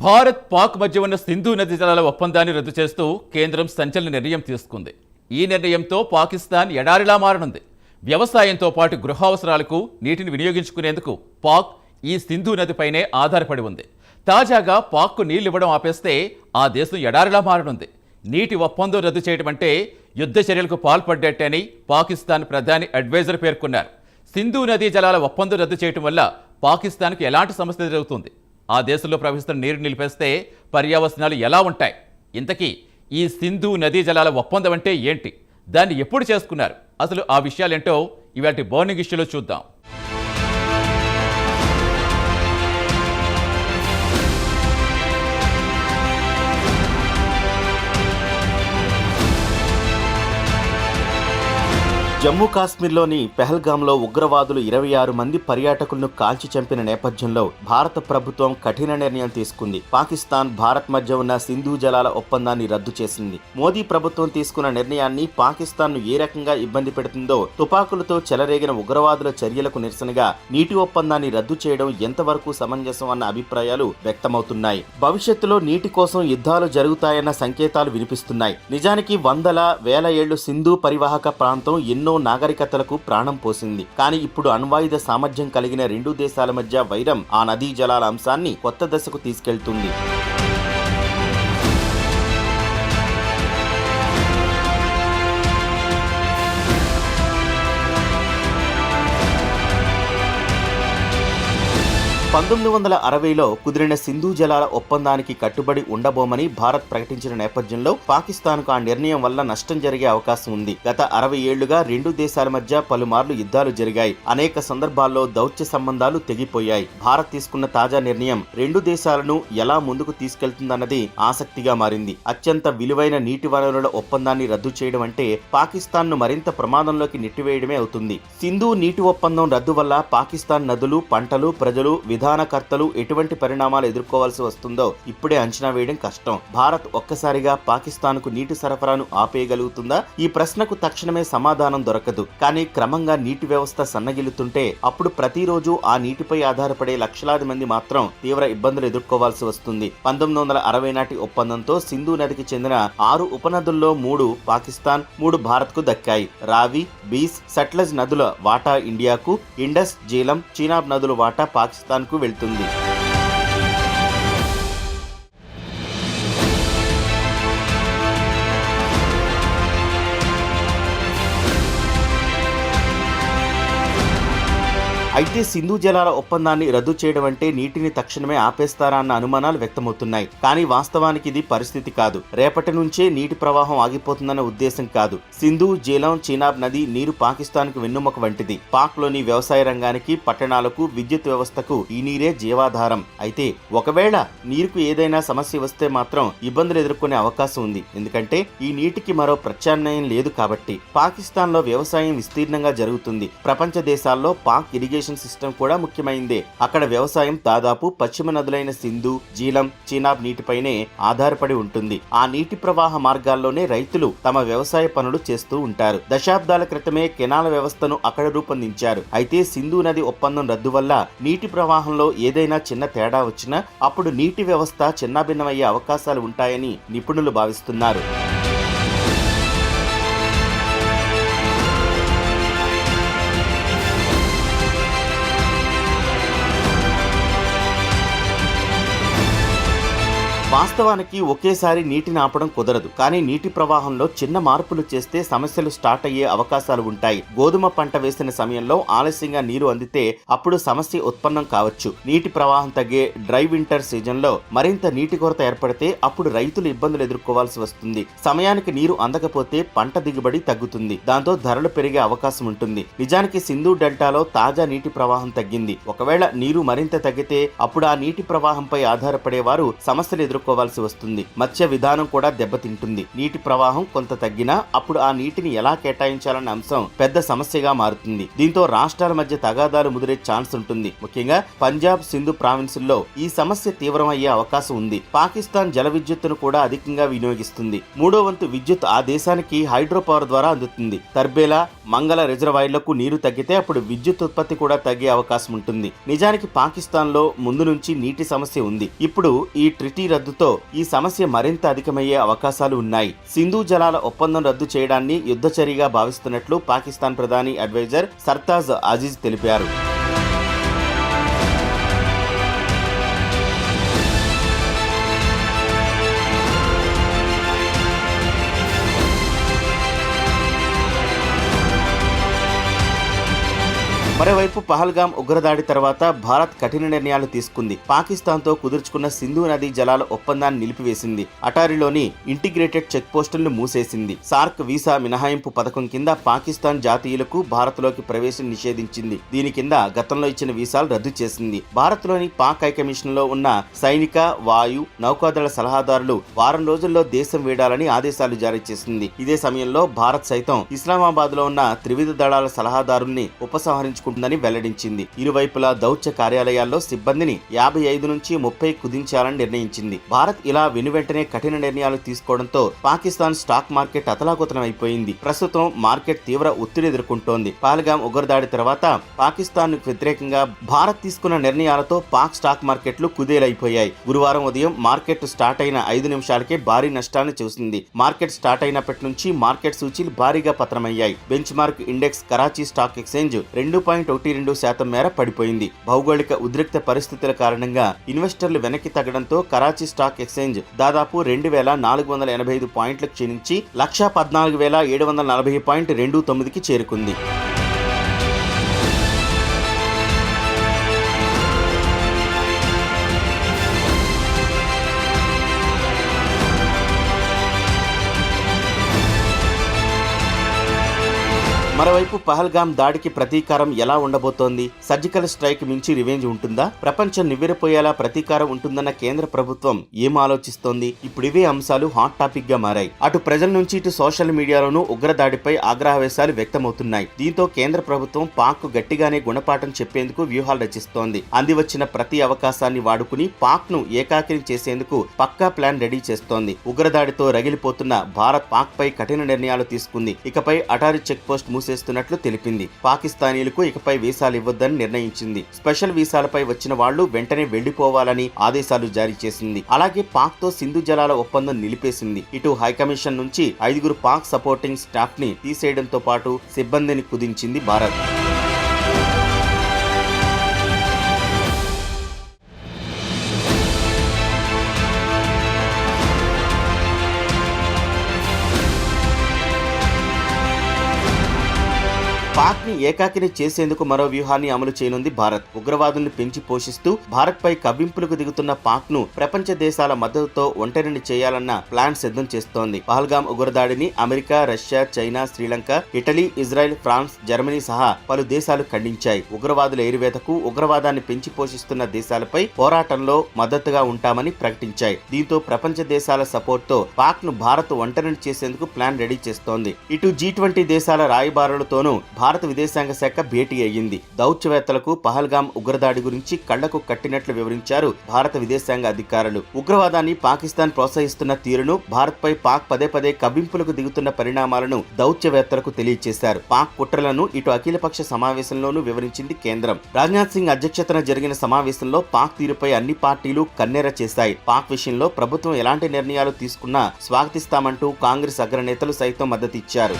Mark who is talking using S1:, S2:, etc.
S1: భారత్ పాక్ మధ్య ఉన్న సింధు నదీ జలాల ఒప్పందాన్ని రద్దు చేస్తూ కేంద్రం సంచలన నిర్ణయం తీసుకుంది. ఈ నిర్ణయంతో పాకిస్తాన్ ఎడారిలా మారనుంది. వ్యవసాయంతో పాటు గృహావసరాలకు నీటిని వినియోగించుకునేందుకు పాక్ ఈ సింధు నదిపైనే ఆధారపడి ఉంది. తాజాగా పాక్కు నీళ్లివ్వడం ఆపేస్తే ఆ దేశం ఎడారిలా మారనుంది. నీటి ఒప్పందం రద్దు చేయడం అంటే యుద్ధ చర్యలకు పాల్పడ్డట్టని పాకిస్తాన్ ప్రధాని అడ్వైజర్ పేర్కొన్నారు. సింధు నదీ జలాల ఒప్పందం రద్దు చేయడం వల్ల పాకిస్తాన్కు ఎలాంటి సమస్య జరుగుతుంది? ఆ దేశంలో ప్రవహిస్తున్న నీరు నిలిపేస్తే పర్యావసనాలు ఎలా ఉంటాయి? ఇంతకీ ఈ సింధు నదీ జలాల ఒప్పందం అంటే ఏంటి? దాన్ని ఎప్పుడు చేసుకున్నారు? అసలు ఆ విషయాలేంటో ఇవాటి బర్నింగ్ ఇష్యూలో చూద్దాం.
S2: జమ్మూ కాశ్మీర్లోని పెహల్గాంలో ఉగ్రవాదులు 26 మంది పర్యాటకులను కాల్చి చంపిన నేపథ్యంలో భారత ప్రభుత్వం కఠిన నిర్ణయం తీసుకుంది. పాకిస్తాన్, భారత్ మధ్య ఉన్న సింధు జలాల ఒప్పందాన్ని రద్దు చేసింది. మోదీ ప్రభుత్వం తీసుకున్న నిర్ణయాన్ని పాకిస్తాన్ను ఏ రకంగా ఇబ్బంది పెడుతుందో, తుపాకులతో చెలరేగిన ఉగ్రవాదుల చర్యలకు నిరసనగా నీటి ఒప్పందాన్ని రద్దు చేయడం ఎంతవరకు సమంజసం అన్న అభిప్రాయాలు వ్యక్తమవుతున్నాయి. భవిష్యత్తులో నీటి కోసం యుద్ధాలు జరుగుతాయన్న సంకేతాలు వినిపిస్తున్నాయి. నిజానికి వందల వేల ఏళ్లు సింధు పరివాహక ప్రాంతం ఎన్నో నాగరికతలకు ప్రాణం పోసింది. కానీ ఇప్పుడు అణ్వాయుధ సామర్థ్యం కలిగిన రెండు దేశాల మధ్య వైరం ఆ నదీ జలాల అంశాన్ని కొత్త దశకు తీసుకెళ్తుంది. 1960లో కుదిరిన సింధు జలాల ఒప్పందానికి కట్టుబడి ఉండబోమని భారత్ ప్రకటించిన నేపథ్యంలో పాకిస్తాన్కు ఆ నిర్ణయం వల్ల నష్టం జరిగే అవకాశం ఉంది. గత 60 ఏళ్లుగా రెండు దేశాల మధ్య పలుమార్లు యుద్ధాలు జరిగాయి. అనేక సందర్భాల్లో దౌత్య సంబంధాలు తెగిపోయాయి. భారత్ తీసుకున్న తాజా నిర్ణయం రెండు దేశాలను ఎలా ముందుకు తీసుకెళ్తుందన్నది ఆసక్తిగా మారింది. అత్యంత విలువైన నీటి వనరుల ఒప్పందాన్ని రద్దు చేయడం అంటే పాకిస్తాన్ను మరింత ప్రమాదంలోకి నెట్టివేయడమే అవుతుంది. సింధు నీటి ఒప్పందం రద్దు వల్ల పాకిస్తాన్ నదులు, పంటలు, ప్రజలు, విధానకర్తలు ఎటువంటి పరిణామాలు ఎదుర్కోవాల్సి వస్తుందో ఇప్పుడే అంచనా వేయడం కష్టం. భారత్ ఒక్కసారిగా పాకిస్తాన్కు నీటి సరఫరాను ఆపేయగలుగుతుందా? ఈ ప్రశ్నకు తక్షణమే సమాధానం దొరకదు. కానీ క్రమంగా నీటి వ్యవస్థ సన్నగిల్లుతుంటే అప్పుడు ప్రతిరోజు ఆ నీటిపై ఆధారపడే లక్షలాది మంది మాత్రం తీవ్ర ఇబ్బందులు ఎదుర్కోవాల్సి వస్తుంది. 1960 నాటి ఒప్పందంతో సింధు నదికి చెందిన 6 ఉపనదుల్లో 3 పాకిస్తాన్, 3 భారత్కు దక్కాయి. రావి, బీస్, సట్లెజ్ నదుల వాటా ఇండియాకు, ఇండస్, జీలం, చీనాబ్ నదుల వాటా పాకిస్తాన్కు వెళ్తుంది. అయితే సింధు జలాల ఒప్పందాన్ని రద్దు చేయడం అంటే నీటిని తక్షణమే ఆపేస్తారా అన్న అనుమానాలు వ్యక్తమవుతున్నాయి. కానీ వాస్తవానికి ఇది పరిస్థితి కాదు. రేపటి నుంచే నీటి ప్రవాహం ఆగిపోతుందన్న ఉద్దేశం కాదు. సింధు, జీలం, చీనాబ్ నది నీరు పాకిస్తాన్కు వెన్నుముక వంటిది. పాక్లోని వ్యవసాయ రంగానికి, పట్టణాలకు, విద్యుత్ వ్యవస్థకు ఈ నీరే జీవాధారం. అయితే ఒకవేళ నీరుకు ఏదైనా సమస్య వస్తే మాత్రం ఇబ్బందులు ఎదుర్కొనే అవకాశం ఉంది. ఎందుకంటే ఈ నీటికి మరో ప్రత్యామ్నాయం లేదు కాబట్టి. పాకిస్తాన్లో వ్యవసాయం విస్తీర్ణంగా జరుగుతుంది. ప్రపంచ దేశాల్లో పాక్ ఇరిగేషన్ సిస్టమ్ కూడా ముఖ్యమైందే. అక్కడ వ్యవసాయం దాదాపు పశ్చిమ నదులైన సింధు, జీలం, చీనాబ్ నీటిపైనే ఆధారపడి ఉంటుంది. ఆ నీటి ప్రవాహ మార్గాల్లోనే రైతులు తమ వ్యవసాయ పనులు చేస్తూ ఉంటారు. దశాబ్దాల క్రితమే కెనాల వ్యవస్థను అక్కడ రూపొందించారు. అయితే సింధు నది ఒప్పందం రద్దు వల్ల నీటి ప్రవాహంలో ఏదైనా చిన్న తేడా వచ్చినా అప్పుడు నీటి వ్యవస్థ చిన్నాభిన్నమయ్యే అవకాశాలు ఉంటాయని నిపుణులు భావిస్తున్నారు. వాస్తవానికి ఒకేసారి నీటిని ఆపడం కుదరదు. కానీ నీటి ప్రవాహంలో చిన్న మార్పులు చేస్తే సమస్యలు స్టార్ట్ అయ్యే అవకాశాలు ఉంటాయి. గోధుమ పంట వేసిన సమయంలో ఆలస్యంగా నీరు అందితే అప్పుడు సమస్య ఉత్పన్నం కావచ్చు. నీటి ప్రవాహం తగ్గే డ్రై వింటర్ సీజన్ లో మరింత నీటి కొరత ఏర్పడితే అప్పుడు రైతులు ఇబ్బందులు ఎదుర్కోవాల్సి వస్తుంది. సమయానికి నీరు అందకపోతే పంట దిగుబడి తగ్గుతుంది. దాంతో ధరలు పెరిగే అవకాశం ఉంటుంది. నిజానికి సింధు డెల్టాలో తాజా నీటి ప్రవాహం తగ్గింది. ఒకవేళ నీరు మరింత తగ్గితే అప్పుడు ఆ నీటి ప్రవాహంపై ఆధారపడే వారు సమస్యలు ఎదుర్కోవాల్సి వస్తుంది. మత్స్య విధానం కూడా దెబ్బతింటుంది. నీటి ప్రవాహం కొంత తగ్గినా అప్పుడు ఆ నీటిని ఎలా కేటాయించాలన్న అంశం పెద్ద సమస్యగా మారుతుంది. దీంతో రాష్ట్రాల మధ్య తగాదాలు ముదిరే ఛాన్స్ ఉంటుంది. ముఖ్యంగా పంజాబ్, సింధు ప్రావిన్సుల్లో ఈ సమస్య తీవ్రమయ్యే అవకాశం ఉంది. పాకిస్తాన్ జల విద్యుత్తును కూడా అధికంగా వినియోగిస్తుంది. 3వ వంతు విద్యుత్ ఆ దేశానికి హైడ్రో పవర్ ద్వారా అందుతుంది. తర్బేలా, మంగళ రిజర్వాయర్లకు నీరు తగ్గితే అప్పుడు విద్యుత్ ఉత్పత్తి కూడా తగ్గే అవకాశం ఉంటుంది. నిజానికి పాకిస్తాన్ లో ముందు నుంచి నీటి సమస్య ఉంది. ఇప్పుడు ఈ ట్రిటీ రద్దుతో ఈ సమస్య మరింత అధికమయ్యే అవకాశాలు ఉన్నాయి. సింధు జలాల ఒప్పందం రద్దు చేయడాన్ని యుద్ధచర్యగా భావిస్తున్నట్లు పాకిస్తాన్ ప్రధాని అడ్వైజర్ సర్తాజ్ అజీజ్ తెలిపారు. మరోవైపు పహల్గామ్ ఉగ్రదాడి తర్వాత భారత్ కఠిన నిర్ణయాలు తీసుకుంది. పాకిస్తాన్ తో కుదుర్చుకున్న సింధు నదీ జలాల ఒప్పందాన్ని నిలిపివేసింది. అటారీలోని ఇంటిగ్రేటెడ్ చెక్ పోస్టులను మూసేసింది. సార్క్ వీసా మినహాయింపు పథకం కింద పాకిస్తాన్ జాతీయులకు భారత్లోకి ప్రవేశం నిషేధించింది. దీని కింద గతంలో ఇచ్చిన వీసాలు రద్దు చేసింది. భారత్లోని పాక్ హైకమిషన్ లో ఉన్న సైనిక, వాయు, నౌకాదళ సలహాదారులు వారం రోజుల్లో దేశం వీడాలని ఆదేశాలు జారీ చేసింది. ఇదే సమయంలో భారత్ సైతం ఇస్లామాబాద్ లో ఉన్న త్రివిధ దళాల సలహాదారుల్ని ఉపసంహరించుకుంటుందని వెల్లడించింది. ఇరువైపులా దౌత్య కార్యాలయాల్లో సిబ్బందిని 55 నుంచి 30 కుదించాలని నిర్ణయించింది. భారత్ ఇలా వెనువెంటనే కఠిన నిర్ణయాలు తీసుకోవడంతో పాకిస్తాన్ స్టాక్ మార్కెట్ అతలాకుతలం అయిపోయింది. ప్రస్తుతం మార్కెట్ తీవ్ర ఒత్తిడి ఎదుర్కొంటోంది. పహల్గామ్ ఉగ్రదాడి తర్వాత పాకిస్తాన్ కు వ్యతిరేకంగా భారత్ తీసుకున్న నిర్ణయాలతో పాక్ స్టాక్ మార్కెట్లు కుదేలైపోయాయి. గురువారం ఉదయం మార్కెట్ స్టార్ట్ అయిన 5 నిమిషాలకే భారీ నష్టాన్ని చూసింది. మార్కెట్ స్టార్ట్ అయినప్పటి నుంచి మార్కెట్ సూచీలు భారీగా పతనమయ్యాయి. Benchmark index Karachi stock exchange 2.12% మేర పడిపోయింది. భౌగోళిక ఉద్రిక్త పరిస్థితుల కారణంగా ఇన్వెస్టర్లు వెనక్కి తగ్గడంతో కరాచీ స్టాక్ ఎక్స్చేంజ్ దాదాపు 2485 పాయింట్లు క్షీణించి 114,740.29కి చేరుకుంది. మరోవైపు పహల్గామ్ దాడికి ప్రతీకారం ఎలా ఉండబోతోంది? సర్జికల్ స్ట్రైక్ మించి రివెంజ్ ఉంటుందా? ప్రపంచం నివ్వెరపోయేలా ప్రతీకారం ఉంటుందన్న కేంద్ర ప్రభుత్వం ఏం ఆలోచిస్తోంది? ఇప్పుడు ఇవే అంశాలు హాట్ టాపిక్ గా మారాయి. అటు ప్రజల నుంచి ఇటు సోషల్ మీడియాలోనూ ఉగ్రదాడిపై ఆగ్రహవేశాలు వ్యక్తమవుతున్నాయి. దీంతో కేంద్ర ప్రభుత్వం పాక్ గట్టిగానే గుణపాఠం చెప్పేందుకు వ్యూహాలు రచిస్తోంది. అందివచ్చిన ప్రతి అవకాశాన్ని వాడుకుని పాక్ ను ఏకాకిని చేసేందుకు పక్కా ప్లాన్ రెడీ చేస్తోంది. ఉగ్రదాడితో రగిలిపోతున్న భారత్ పాక్ పై కఠిన నిర్ణయాలు తీసుకుంది. ఇకపై అటారీ చెక్ పోస్ట్ చేస్తున్నట్లు తెలిపింది. పాకిస్తానీలకు ఇకపై వీసాలు ఇవ్వొద్దని నిర్ణయించింది. స్పెషల్ వీసాలపై వచ్చిన వాళ్లు వెంటనే వెళ్లిపోవాలని ఆదేశాలు జారీ చేసింది. అలాగే పాక్ తో సింధు జలాల ఒప్పందం నిలిపేసింది. ఇటు హైకమిషన్ నుంచి 5 పాక్ సపోర్టింగ్ స్టాఫ్ ని తీసేయడంతో పాటు సిబ్బందిని కుదించింది భారత్. పాక్ ని ఏకాకిని చేసేందుకు మరో వ్యూహాన్ని అమలు చేయనుంది భారత్. ఉగ్రవాదుల్ని పెంచి పోషిస్తూ భారత్ పై కవ్వింపులకు దిగుతున్న పాక్ ను ప్రపంచ దేశాల మద్దతుతో ఒంటరిని చేయాలన్న ప్లాన్ సిద్ధం చేస్తోంది. పహల్గామ్ ఉగ్రదాడిని America, Russia, China, Sri Lanka, Italy, Israel, France, Germany సహా పలు దేశాలు ఖండించాయి. ఉగ్రవాదుల ఏరివేతకు, ఉగ్రవాదాన్ని పెంచి పోషిస్తున్న దేశాలపై పోరాటంలో మద్దతుగా ఉంటామని ప్రకటించాయి. దీంతో ప్రపంచ దేశాల సపోర్ట్ తో పాక్ ను భారత్ ఒంటరిని చేసేందుకు ప్లాన్ రెడీ చేస్తోంది. ఇటు G20 దేశాల రాయబారులతోనూ భారత విదేశాంగ శాఖ భేటీ అయ్యింది. దౌత్యవేత్తలకు పహల్గామ్ ఉగ్రదాడి గురించి కళ్లకు కట్టినట్లు వివరించారు భారత విదేశాంగ అధికారులు. ఉగ్రవాదాన్ని పాకిస్తాన్ ప్రోత్సహిస్తున్న తీరును, భారత్ పై పాక్ పదే పదే కవ్వింపులకు దిగుతున్న పరిణామాలను దౌత్యవేత్తలకు తెలియజేశారు. పాక్ కుట్రలను ఇటు అఖిలపక్ష సమావేశంలోనూ వివరించింది కేంద్రం. రాజ్నాథ్ సింగ్ అధ్యక్షతన జరిగిన సమావేశంలో పాక్ తీరుపై అన్ని పార్టీలు కన్నెర చేశాయి. పాక్ విషయంలో ప్రభుత్వం ఎలాంటి నిర్ణయాలు తీసుకున్నా స్వాగతిస్తామంటూ కాంగ్రెస్ అగ్రనేతలు సైతం మద్దతిచ్చారు.